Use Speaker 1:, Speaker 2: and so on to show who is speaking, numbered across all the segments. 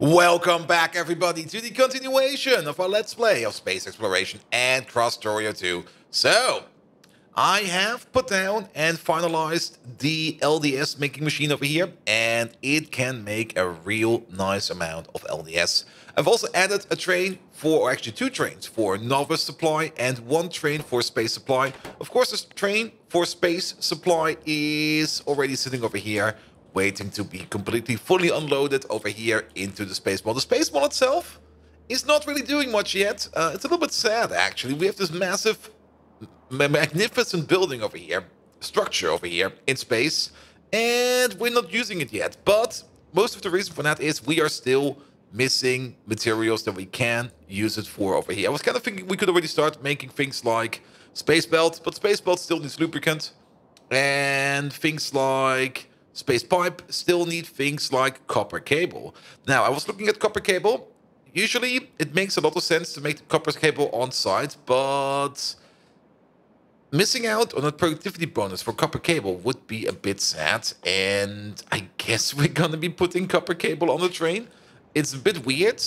Speaker 1: Welcome back, everybody, to the continuation of our Let's Play of Space Exploration and Krastorio 2. So, I have put down and finalized the LDS making machine over here, and it can make a real nice amount of LDS. I've also added a train for, or actually two trains, for novice supply and one train for space supply. Of course, this train for space supply is already sitting over here, waiting to be completely fully unloaded over here into the space mall. The space mall itself is not really doing much yet. It's a little bit sad, actually. We have this massive, magnificent building over here, structure over here in space, and we're not using it yet. But most of the reason for that is we are still missing materials that we can use it for over here. I was kind of thinking we could already start making things like space belt, but space belt still needs lubricant, and things like space pipe still need things like copper cable. Now, I was looking at copper cable. Usually, it makes a lot of sense to make the copper cable on site, but missing out on a productivity bonus for copper cable would be a bit sad, and I guess we're gonna be putting copper cable on the train. It's a bit weird,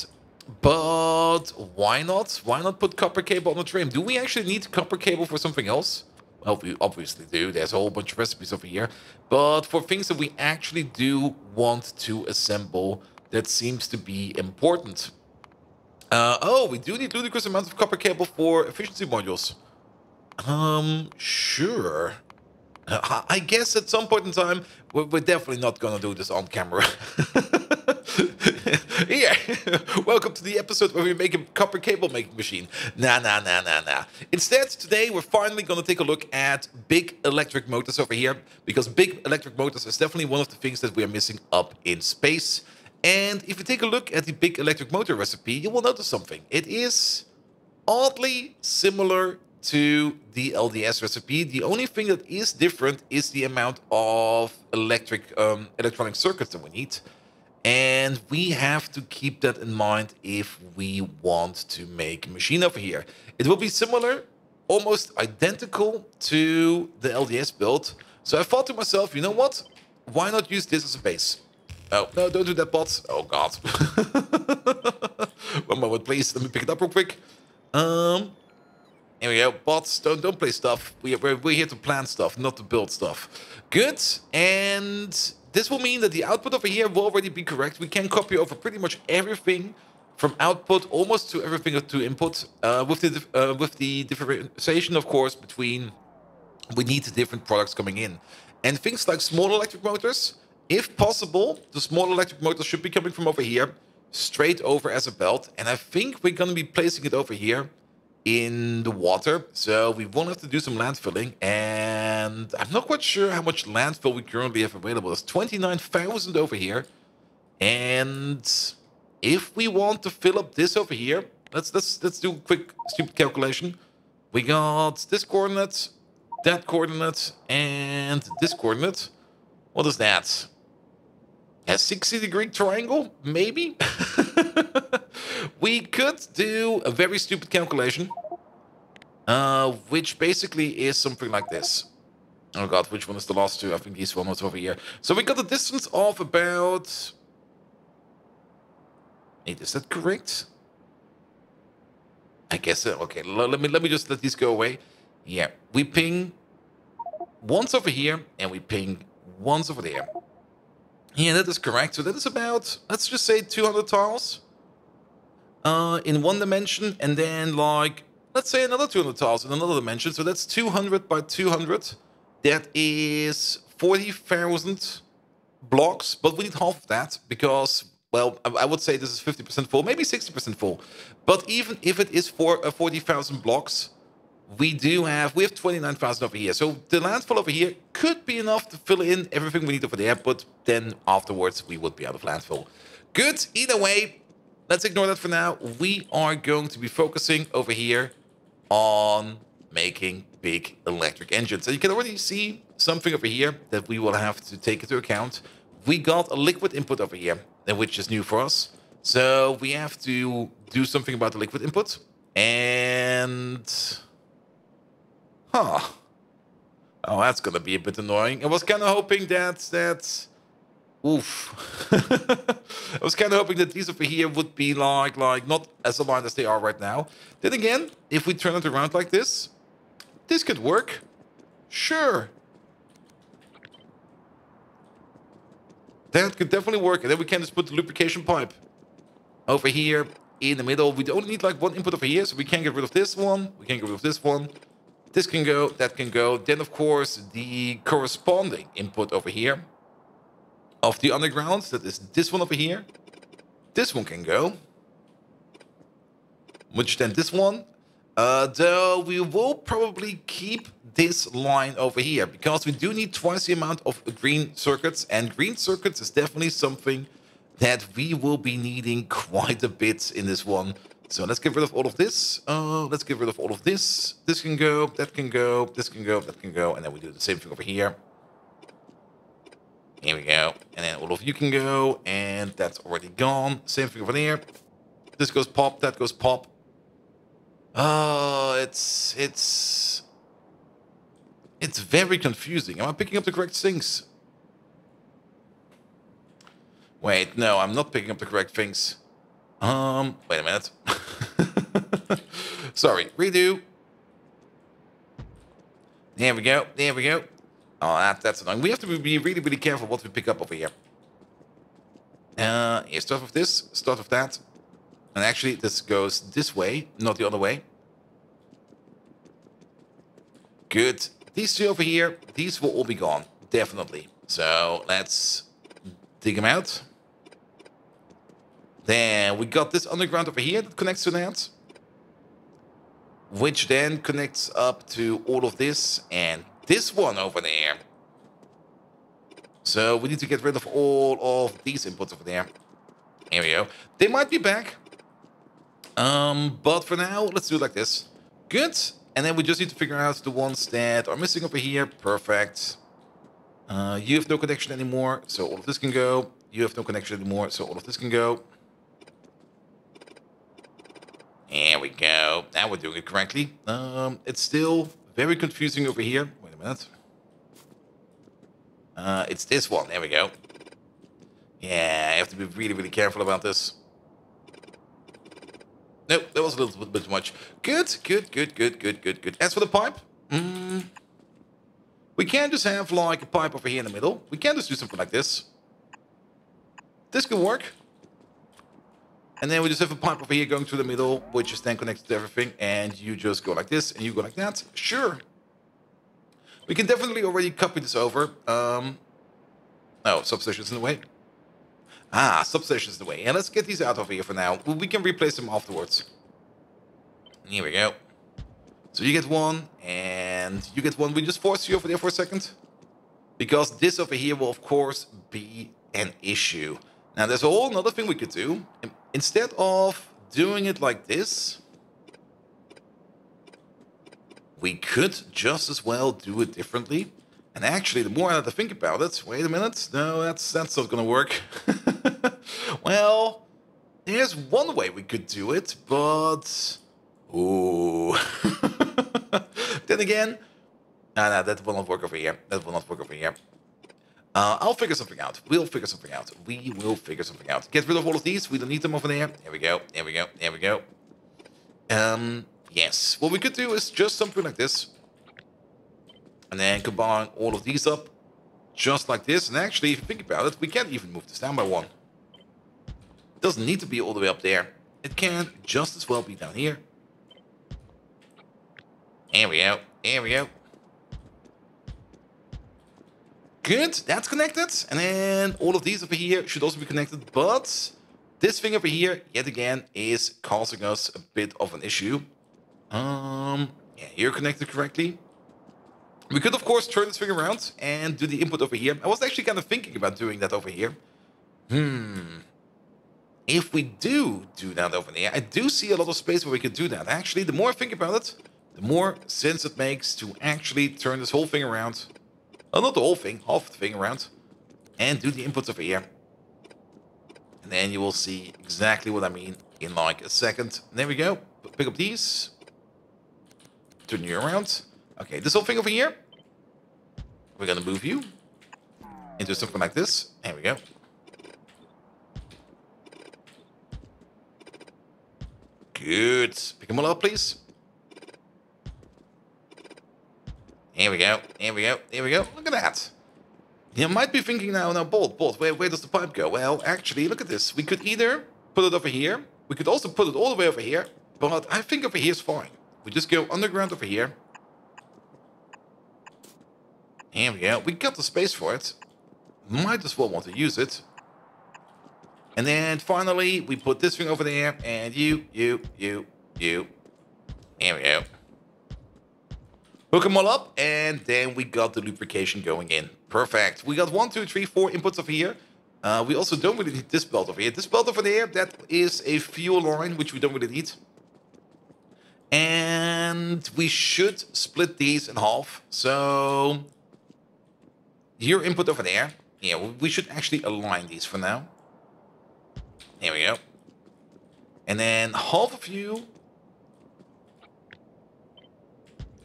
Speaker 1: but why not? Why not put copper cable on the train? Do we actually need copper cable for something else? Well, we obviously do. There's a whole bunch of recipes over here. But for things that we actually do want to assemble, that seems to be important. Oh, we do need ludicrous amounts of copper cable for efficiency modules. Sure. I guess at some point in time, we're definitely not gonna do this on camera. Here, welcome to the episode where we make a copper cable making machine. Nah. Instead, today we're finally gonna take a look at big electric motors over here, because big electric motors is definitely one of the things that we are missing up in space. And if you take a look at the big electric motor recipe, you will notice something. It is oddly similar to the LDS recipe. The only thing that is different is the amount of electronic circuits that we need. And we have to keep that in mind if we want to make a machine over here. It will be similar, almost identical to the LDS build. So I thought to myself, you know what? Why not use this as a base? Oh, no, don't do that, bots. Oh, God. 1 moment, please. Let me pick it up real quick. Here we go. Bots, don't play stuff. We're here to plan stuff, not to build stuff. Good. And this will mean that the output over here will already be correct. We can copy over pretty much everything from output almost to everything to input. With the differentiation, of course, between we need different products coming in. And things like small electric motors, if possible, the small electric motors should be coming from over here, straight over as a belt. And I think we're going to be placing it over here in the water, so we won't have to do some landfilling, and I'm not quite sure how much landfill we currently have available. There's 29,000 over here, and if we want to fill up this over here, let's do a quick stupid calculation. We got this coordinate, that coordinate, and this coordinate. What is that? A 60-degree triangle, maybe? We could do a very stupid calculation, which basically is something like this. Oh God, which one is the last two? I think this one was over here. So we got a distance of about... Wait, is that correct? I guess so. Okay, let me just let these go away. Yeah, we ping once over here, and we ping once over there. Yeah, that is correct. So that is about, let's just say 200 tiles in one dimension, and then like, let's say another 200 tiles in another dimension. So that's 200 by 200. That is 40,000 blocks, but we need half of that because, well, I would say this is 50% full, maybe 60% full. But even if it is for 40,000 blocks, we have 29,000 over here. So the landfill over here could be enough to fill in everything we need over there, but then afterwards we would be out of landfill. Good. Either way, let's ignore that for now. We are going to be focusing over here on making big electric engines. And you can already see something over here that we will have to take into account. We got a liquid input over here, which is new for us. So we have to do something about the liquid input. And... huh. Oh, that's gonna be a bit annoying. I was kind of hoping that Oof. I was kind of hoping that these over here would be like not as aligned as they are right now. Then again, if we turn it around like this could work. Sure. That could definitely work. And then we can just put the lubrication pipe over here in the middle. We only need like one input over here, so we can get rid of this one. We can get rid of this one. This can go, that can go. Then, of course, the corresponding input over here of the underground, that is this one over here. This one can go. Which then this one. Though we will probably keep this line over here, because we do need twice the amount of green circuits, and green circuits is definitely something that we will be needing quite a bit in this one. So let's get rid of all of this. Let's get rid of all of this. This can go, that can go, this can go, that can go, and then we do the same thing over here. Here we go. And then all of you can go, and that's already gone. Same thing over there. This goes pop, that goes pop. It's very confusing. Am I picking up the correct things? Wait, no, I'm not picking up the correct things. Wait a minute. Sorry, redo. There we go, there we go. Oh, that's annoying. We have to be really, really careful what we pick up over here. Here, start with this, start with that. And actually, this goes this way, not the other way. Good. These two over here, these will all be gone, definitely. So let's dig them out. Then we got this underground over here that connects to that, which then connects up to all of this and this one over there. So we need to get rid of all of these inputs over there. Here we go. They might be back. But for now, let's do it like this. Good. And then we just need to figure out the ones that are missing over here. Perfect. You have no connection anymore, so all of this can go. You have no connection anymore, so all of this can go. There we go. Now we're doing it correctly. It's still very confusing over here. Wait a minute. It's this one. There we go. Yeah, I have to be really, really careful about this. Nope, that was a little bit too much. Good, good, good, good, good, good, good. As for the pipe, we can't just have like a pipe over here in the middle. We can't just do something like this. This can work. And then we just have a pipe over here going through the middle, which is then connected to everything. And you just go like this, and you go like that. Sure. We can definitely already copy this over. Oh, substation's in the way. Ah, substation's in the way. And let's get these out over here for now. We can replace them afterwards. Here we go. So you get one, and you get one. We just force you over there for a second. Because this over here will, of course, be an issue. Now, there's a whole other thing we could do. Instead of doing it like this, we could just as well do it differently. And actually, the more I think about it, wait a minute, no, that's not going to work. Well, there's one way we could do it, but ooh. Then again, no, that will not work over here. That will not work over here. I'll figure something out. We'll figure something out. We will figure something out. Get rid of all of these. We don't need them over there. There we go. There we go. There we go. Yes. What we could do is just something like this. And then combine all of these up. Just like this. And actually, if you think about it, we can even move this down by one. It doesn't need to be all the way up there. It can just as well be down here. There we go. There we go. Good, that's connected. And then all of these over here should also be connected. But this thing over here, yet again, is causing us a bit of an issue. Yeah, you're connected correctly. We could, of course, turn this thing around and do the input over here. I was actually kind of thinking about doing that over here. If we do that over there, I do see a lot of space where we could do that. Actually, the more I think about it, the more sense it makes to actually turn this whole thing around. Well, not the whole thing, half the thing around. And do the inputs over here. And then you will see exactly what I mean in like a second. There we go. Pick up these. Turn you around. Okay, this whole thing over here. We're gonna move you. into something like this. There we go. Good. Pick them all up, please. Here we go. Here we go. Here we go. Look at that. You might be thinking now, Bolt, where does the pipe go? Well, actually, look at this. We could either put it over here. We could also put it all the way over here. But I think over here is fine. We just go underground over here. Here we go. We got the space for it. Might as well want to use it. And then finally, we put this thing over there. And you. Here we go. Hook them all up. And then we got the lubrication going in. Perfect. We got 1, 2, 3, 4 inputs over here. We also don't really need this belt over here. This belt over there, that is a fuel line, which we don't really need. And we should split these in half. So your input over there. Yeah, we should actually align these for now. There we go. And then half of you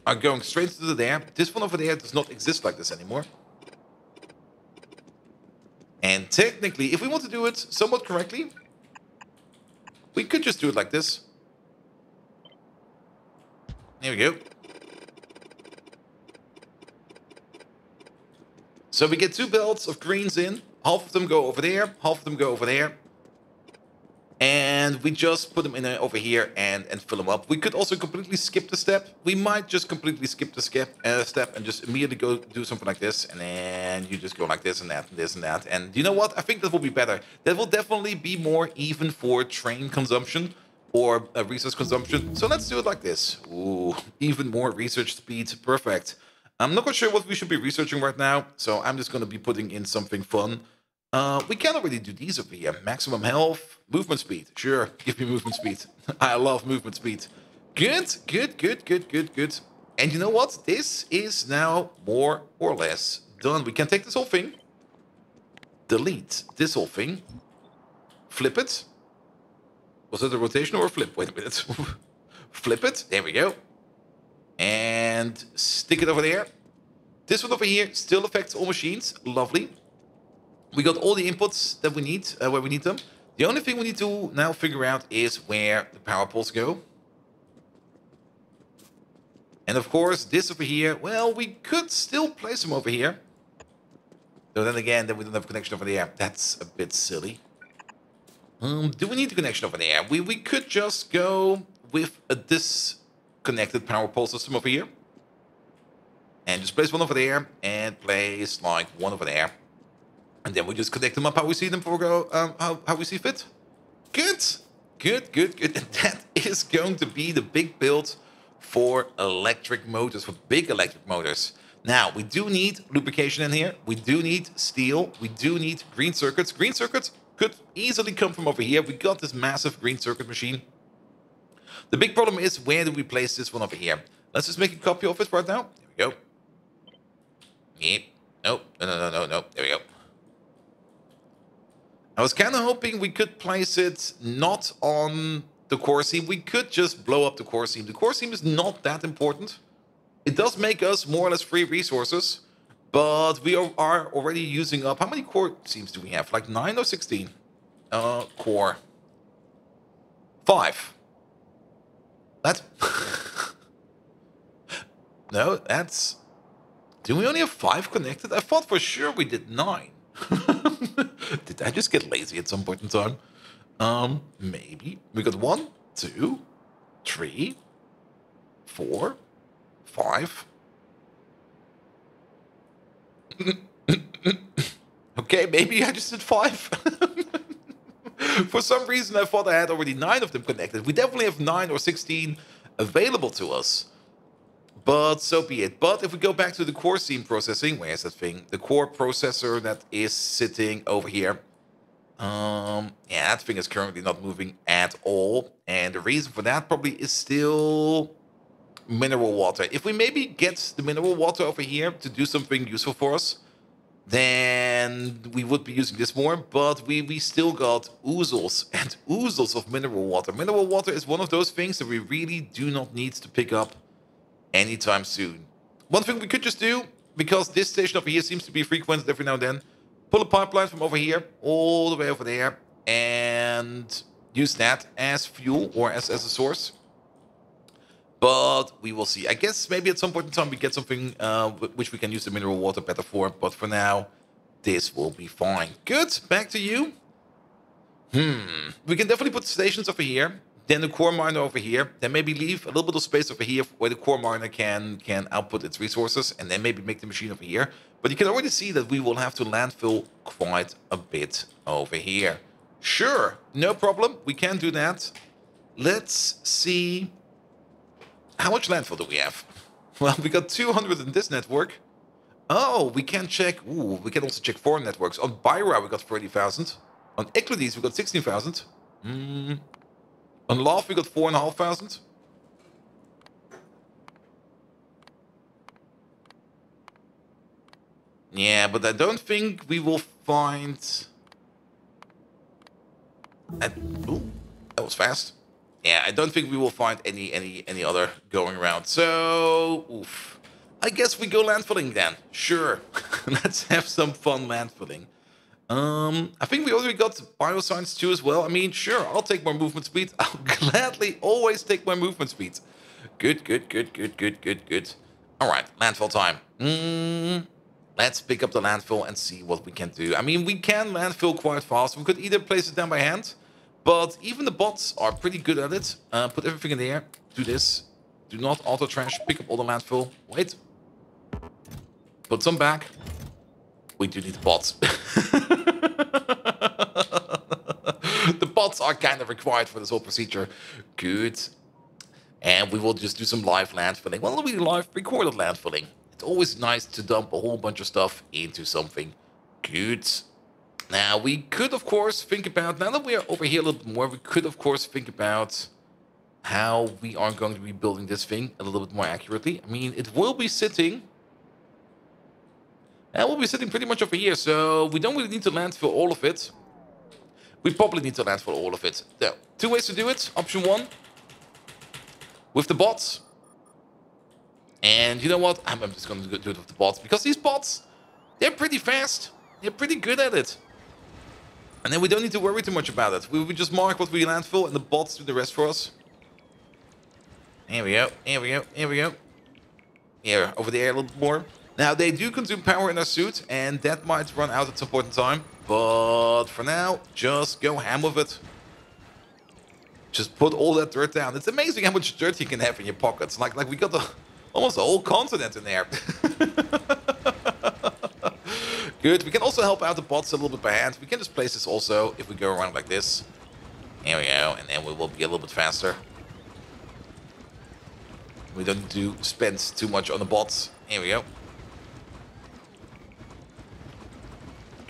Speaker 1: are going straight to there. This one over there does not exist like this anymore. And technically, if we want to do it somewhat correctly, we could just do it like this. There we go. So we get 2 belts of greens in. Half of them go over there. Half of them go over there. And we just put them in over here and fill them up. We could also completely skip the step. We might just completely skip the step and just immediately go do something like this. And then you just go like this and that and this and that. And you know what? I think that will be better. That will definitely be more even for train consumption or resource consumption. So let's do it like this. Ooh, even more research speed. Perfect. I'm not quite sure what we should be researching right now, so I'm just going to be putting in something fun. We can already do these over here. Maximum health, movement speed. Sure, give me movement speed. I love movement speed. Good. And you know what? This is now more or less done. We can take this whole thing, delete this whole thing, flip it. Was it a rotation or a flip? Wait a minute. Flip it. There we go. And stick it over there. This one over here still affects all machines. Lovely. We got all the inputs that we need, where we need them. The only thing we need to now figure out is where the power poles go. And of course, this over here, well, we could still place them over here. So then again, then we don't have a connection over there. That's a bit silly. Do we need a connection over there? We could just go with a disconnected power pole system over here. And just place one over there and place like one over there. And then we just connect them up how we see them for how we see fit. Good. And that is going to be the big build for electric motors, for big electric motors. Now, we do need lubrication in here. We do need steel. We do need green circuits. Green circuits could easily come from over here. We got this massive green circuit machine. The big problem is, where do we place this one over here? Let's just make a copy of it right now. There we go. Yep. No. There we go. I was kind of hoping we could place it not on the core seam. We could just blow up the core seam. The core seam is not that important. It does make us more or less free resources, but we are already using up... How many core seams do we have? Like 9 or 16? Core. 5. That's... No, that's... Do we only have 5 connected? I thought for sure we did 9. Did I just get lazy at some point in time? Maybe. We got 1, 2, 3, 4, 5. Okay, maybe I just did 5. For some reason, I thought I had already 9 of them connected. We definitely have 9 or 16 available to us. But so be it. But if we go back to the core seam processing, where's that thing? The core processor that is sitting over here. Yeah, that thing is currently not moving at all. And the reason for that probably is still mineral water. If we maybe get the mineral water over here to do something useful for us, then we would be using this more. But we still got oozles and oozles of mineral water. Mineral water is one of those things that we really do not need to pick up anytime soon. One thing we could just do, because this station over here seems to be frequented every now and then, pull a pipeline from over here all the way over there and use that as fuel or as a source. But we will see. I guess maybe at some point in time we get something which we can use the mineral water better for. But for now, this will be fine. Good. Back to you. We can definitely put stations over here. Then the core miner over here. Then maybe leave a little bit of space over here where the core miner can output its resources. And then maybe make the machine over here. But you can already see that we will have to landfill quite a bit over here. Sure, no problem. We can do that. Let's see. How much landfill do we have? Well, we got 200 in this network. Oh, we can check. Ooh, we can also check foreign networks. On Byra, we got 30,000. On Eclades, we got 16,000. On Love, we got 4,500. Yeah, but I don't think we will find. Ooh, that was fast. Yeah, I don't think we will find any other going around. So, oof. I guess we go landfilling then. Sure. Let's have some fun landfilling. I think we already got bioscience too as well. I mean, sure, I'll take more movement speed. I'll gladly always take more movement speed. Good. All right, landfill time. Let's pick up the landfill and see what we can do. I mean, we can landfill quite fast. We could either place it down by hand, but even the bots are pretty good at it. Put everything in the air. Do this. Do not auto-trash. Pick up all the landfill. Wait. Put some back. We do need the bots. The bots are kind of required for this whole procedure. Good. And we will just do some live landfilling. Well, we live recorded landfilling. It's always nice to dump a whole bunch of stuff into something. Good. Now, we could, of course, think about... Now that we are over here a little bit more, we could, of course, think about how we are going to be building this thing a little bit more accurately. I mean, it will be sitting... And we'll be sitting pretty much over here, so we don't really need to landfill all of it. We probably need to landfill all of it. Now, two ways to do it. Option one, with the bots. And you know what? I'm just going to do it with the bots, because these bots, they're pretty fast. They're pretty good at it. And then we don't need to worry too much about it. We just mark what we landfill, and the bots do the rest for us. Here we go. Here, over there a little bit more. Now, they do consume power in their suit, and that might run out at some point in time. But for now, just go ham with it. Just put all that dirt down. It's amazing how much dirt you can have in your pockets. Like we got almost a whole continent in there. Good. We can also help out the bots a little bit by hand. We can just place this also if we go around like this. Here we go. And then we will be a little bit faster. We don't need to spend too much on the bots. Here we go.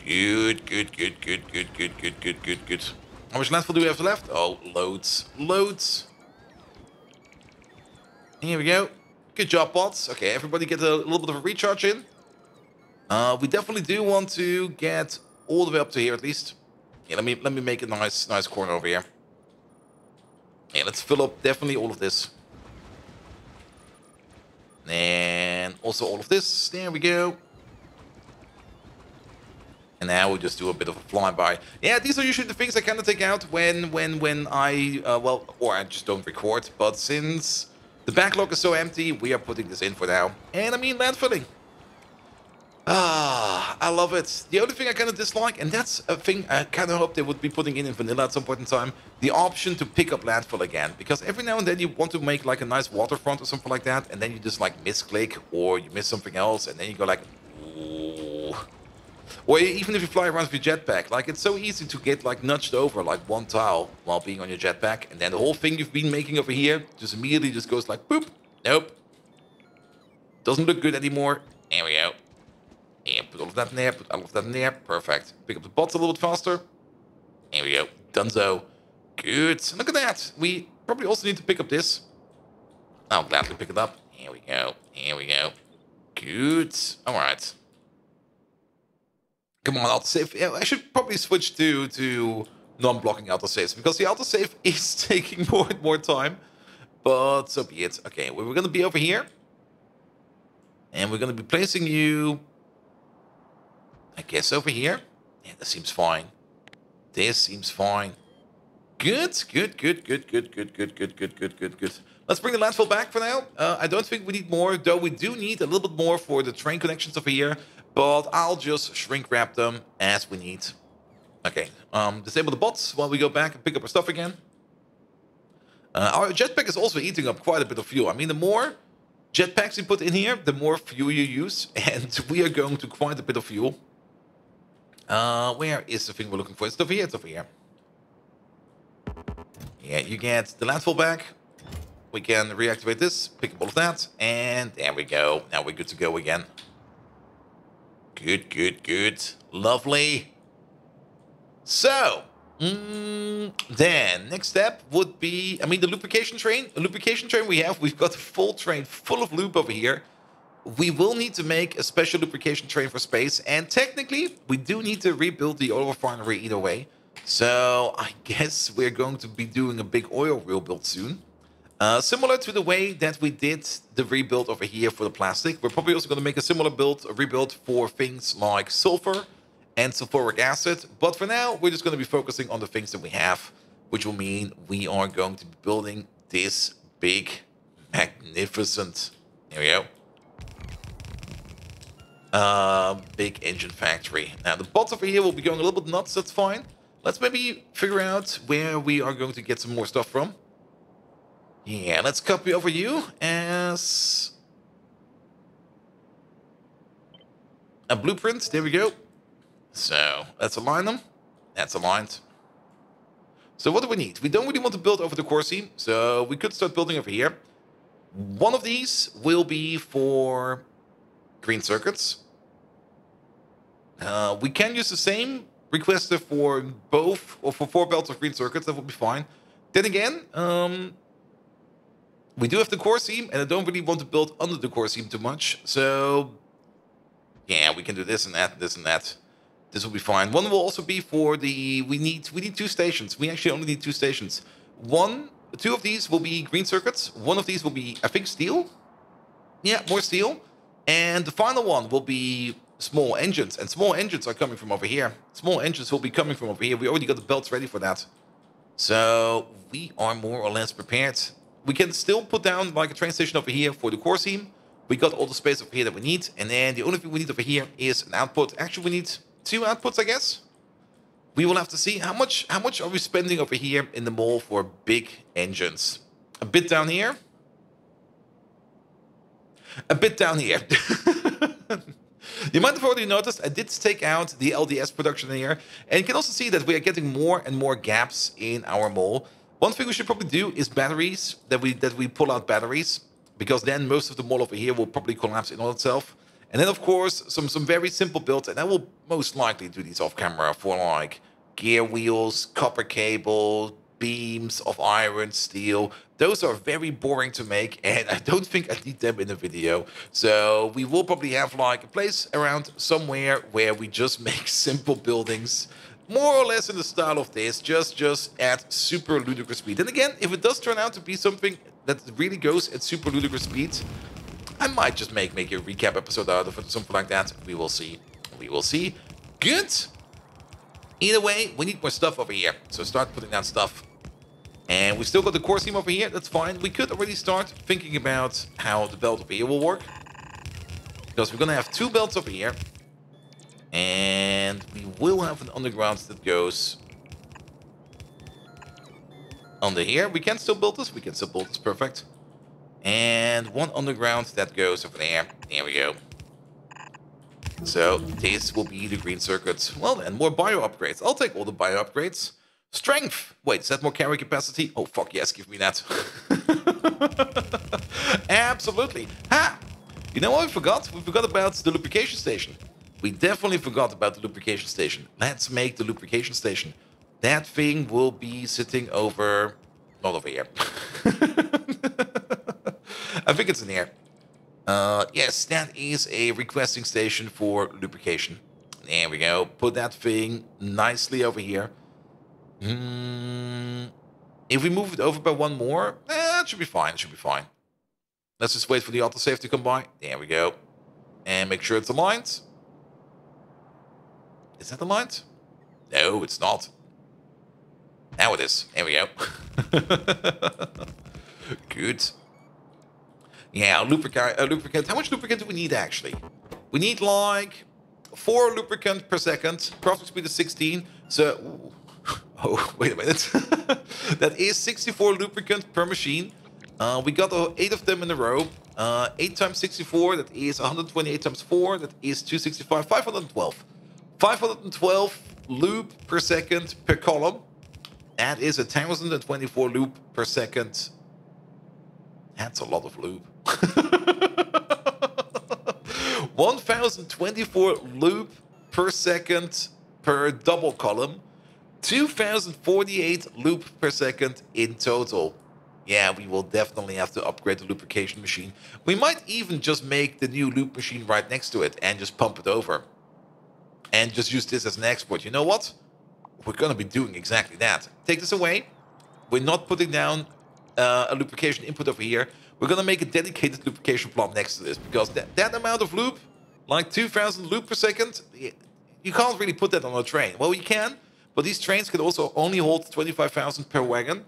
Speaker 1: Good. How much landfill do we have left? Oh, loads. Here we go. Good job, bots. Okay, everybody get a little bit of a recharge in. We definitely do want to get all the way up to here at least. Yeah, let me make a nice corner over here. Yeah, let's fill up definitely all of this. And also all of this. There we go. And now we'll just do a bit of a flyby. Yeah, these are usually the things I kind of take out when I, or I just don't record. But since the backlog is so empty, we are putting this in for now. And I mean landfilling. I love it. The only thing I kind of dislike, and that's a thing I kind of hope they would be putting in vanilla at some point in time, the option to pick up landfill again. Because every now and then you want to make like a nice waterfront or something like that, and then you just like misclick or you miss something else, and then you go like, ooh. Or even if you fly around with your jetpack, like it's so easy to get like nudged over like one tile while being on your jetpack, and then the whole thing you've been making over here just immediately just goes like boop. Nope. Doesn't look good anymore. There we go. Yeah, put all of that in there, put all of that in there. Perfect. Pick up the bots a little bit faster. There we go. Dunzo. Good. Look at that. We probably also need to pick up this. I'll gladly pick it up. Here we go. Good. Alright. Come on, autosave. Yeah, I should probably switch to non-blocking autosaves, because the autosave is taking more and more time. But so be it. Okay, we're going to be over here. And we're going to be placing you... I guess over here. Yeah, this seems fine. This seems fine. Good, good, good, good, good, good, good, good, good, good, good, good. Let's bring the landfill back for now. I don't think we need more, though we do need a little bit more for the train connections over here, but I'll just shrink wrap them as we need. Okay, disable the bots while we go back and pick up our stuff again. Our jetpack is also eating up quite a bit of fuel. I mean, the more jetpacks you put in here, the more fuel you use, and we are going to quite a bit of fuel. Where is the thing we're looking for? It's over here, it's over here. Yeah, you get the landfill back. We can reactivate this, pick up all of that, and there we go. Now we're good to go again. Good, good, good. Lovely. So, then next step would be, I mean, the lubrication train. The lubrication train we've got a full train full of lube over here. We will need to make a special lubrication train for space, and technically, we do need to rebuild the oil refinery either way. So, I guess we're going to be doing a big oil rebuild soon. Similar to the way that we did the rebuild over here for the plastic, we're probably also going to make a similar rebuild for things like sulfur and sulfuric acid. But for now, we're just going to be focusing on the things that we have, which will mean we are going to be building this big, magnificent, there we go, big engine factory. Now, the bots over here will be going a little bit nuts, that's fine. Let's maybe figure out where we are going to get some more stuff from. Yeah, let's copy over you as a blueprint. There we go. So let's align them. That's aligned. So what do we need? We don't really want to build over the core seam, so we could start building over here. One of these will be for green circuits. We can use the same requester for both, or for 4 belts of green circuits. That would be fine. Then again, we do have the core seam, and I don't really want to build under the core seam too much. So, yeah, we can do this and that, this and that. This will be fine. One will also be for the... We need 2 stations. We actually only need 2 stations. 2 of these will be green circuits. 1 of these will be, I think, steel. Yeah, more steel. And the final one will be small engines. And small engines are coming from over here. Small engines will be coming from over here. We already got the belts ready for that. So, we are more or less prepared. We can still put down like a train station over here for the core seam. We got all the space over here that we need. And then the only thing we need over here is an output. Actually, we need 2 outputs, I guess. We will have to see how much are we spending over here in the mall for big engines. A bit down here. A bit down here. You might have already noticed I did take out the LDS production here. And you can also see that we are getting more and more gaps in our mall. One thing we should probably do is batteries, that we pull out batteries, because then most of the mall over here will probably collapse in on itself. And then, of course, some very simple builds, and I will most likely do these off camera for like gear wheels, copper cable, beams of iron, steel. Those are very boring to make, and I don't think I need them in a video. So we will probably have like a place around somewhere where we just make simple buildings, more or less in the style of this, just at super ludicrous speed. And again, if it does turn out to be something that really goes at super ludicrous speed, I might just make a recap episode out of it or something like that. We will see. We will see. Good. Either way, we need more stuff over here. So start putting down stuff. And we still got the core seam over here. That's fine. We could already start thinking about how the belt over here will work. Because we're going to have 2 belts over here. And we will have an underground that goes under here. We can still build this. We can still build this. Perfect. And 1 underground that goes over there. There we go. So this will be the green circuits. Well then, more bio upgrades. I'll take all the bio upgrades. Strength. Wait, is that more carry capacity? Oh, fuck yes, give me that. Absolutely. Ha! You know what we forgot? We forgot about the lubrication station. We definitely forgot about the lubrication station. Let's make the lubrication station. That thing will be sitting over... Not over here. I think it's in here. Yes, that is a requesting station for lubrication. There we go. Put that thing nicely over here. If we move it over by 1 more, it should be fine. It should be fine. Let's just wait for the autosave to come by. There we go. And make sure it's aligned. Is that aligned? No, it's not. Now it is. There we go. Good. Yeah, lubricant. How much lubricant do we need, actually? We need, like, 4 lubricant per second. Crafting speed is 16. So... Oh, wait a minute. That is 64 lubricant per machine. We got 8 of them in a row. 8 times 64, that is 128 times 4. That is 265. 512. 512 lube per second per column. That is 1,024 lube per second. That's a lot of lube. 1,024 lube per second per double column. 2,048 lube per second in total. Yeah, we will definitely have to upgrade the lubrication machine. We might even just make the new lube machine right next to it and just pump it over. And just use this as an export. You know what? We're going to be doing exactly that. Take this away. We're not putting down a lubrication input over here. We're going to make a dedicated lubrication plant next to this. Because that amount of lube, like 2,000 lube per second, you can't really put that on a train. Well, you can. But these trains can also only hold 25,000 per wagon.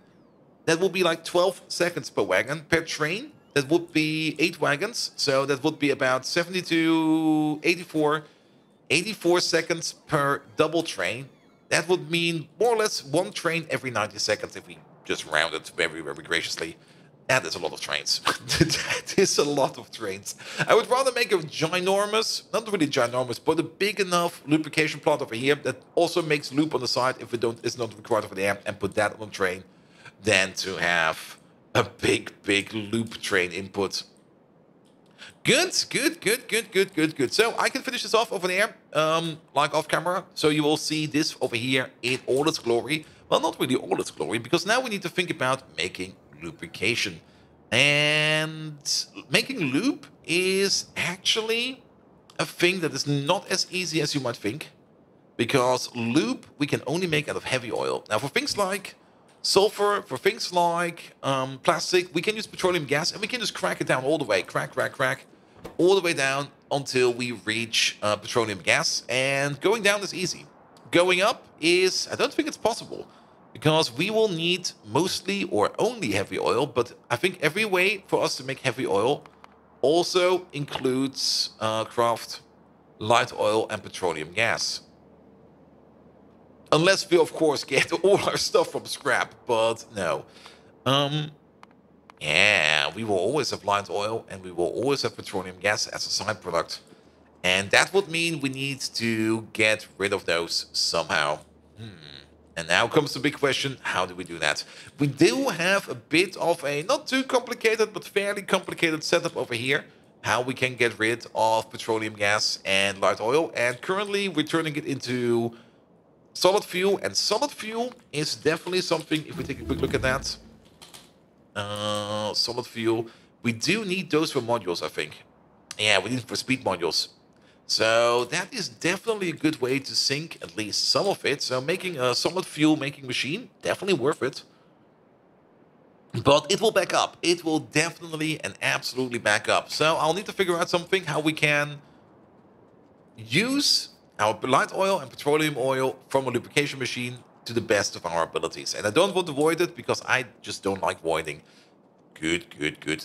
Speaker 1: That would be like 12 seconds per wagon. Per train, that would be 8 wagons. So that would be about 70 to 84 seconds per double train. That would mean more or less 1 train every 90 seconds if we just round it very, very graciously. That is a lot of trains. That is a lot of trains. I would rather make a ginormous, not really ginormous, but a big enough lubrication plant over here that also makes lube on the side if it's not required over there, and put that on a train, than to have a big lube train input. Good. So I can finish this off over there, like off camera. So you will see this over here in all its glory. Well, not really all its glory, because now we need to think about making lubrication. And making lube is actually a thing that is not as easy as you might think, because lube we can only make out of heavy oil. Now, for things like sulfur, for things like plastic, we can use petroleum gas, and we can just crack it down all the way, crack, all the way down until we reach petroleum gas. And going down is easy. Going up is, I don't think it's possible, because we will need mostly or only heavy oil. But I think every way for us to make heavy oil also includes craft light oil and petroleum gas. Unless we, of course, get all our stuff from scrap, but no. Yeah, we will always have light oil, and we will always have petroleum gas as a side product. And that would mean we need to get rid of those somehow. And now comes the big question, how do we do that? We do have a bit of a not too complicated, but fairly complicated setup over here. How we can get rid of petroleum gas and light oil. And currently we're turning it into solid fuel. And solid fuel is definitely something, if we take a quick look at that. Solid fuel. We do need those for modules, I think. Yeah, we need for speed modules. So that is definitely a good way to sink at least some of it. So making a solid fuel making machine, definitely worth it. But it will back up. It will definitely and absolutely back up. So I'll need to figure out something how we can use our light oil and petroleum oil from a lubrication machine to the best of our abilities. And I don't want to void it because I just don't like voiding. Good.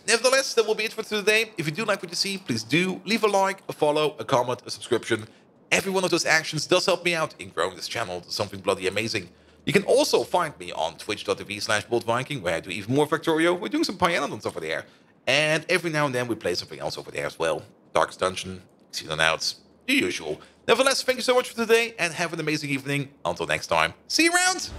Speaker 1: Nevertheless, that will be it for today. If you do like what you see, please do leave a like, a follow, a comment, a subscription. Every one of those actions does help me out in growing this channel to something bloody amazing. You can also find me on twitch.tv/BoldViking, where I do even more Krastorio. We're doing some Pyanodons over there. And every now and then we play something else over there as well. Darkest Dungeon, Season Outs, the usual. Nevertheless, thank you so much for today, and have an amazing evening. Until next time, see you around!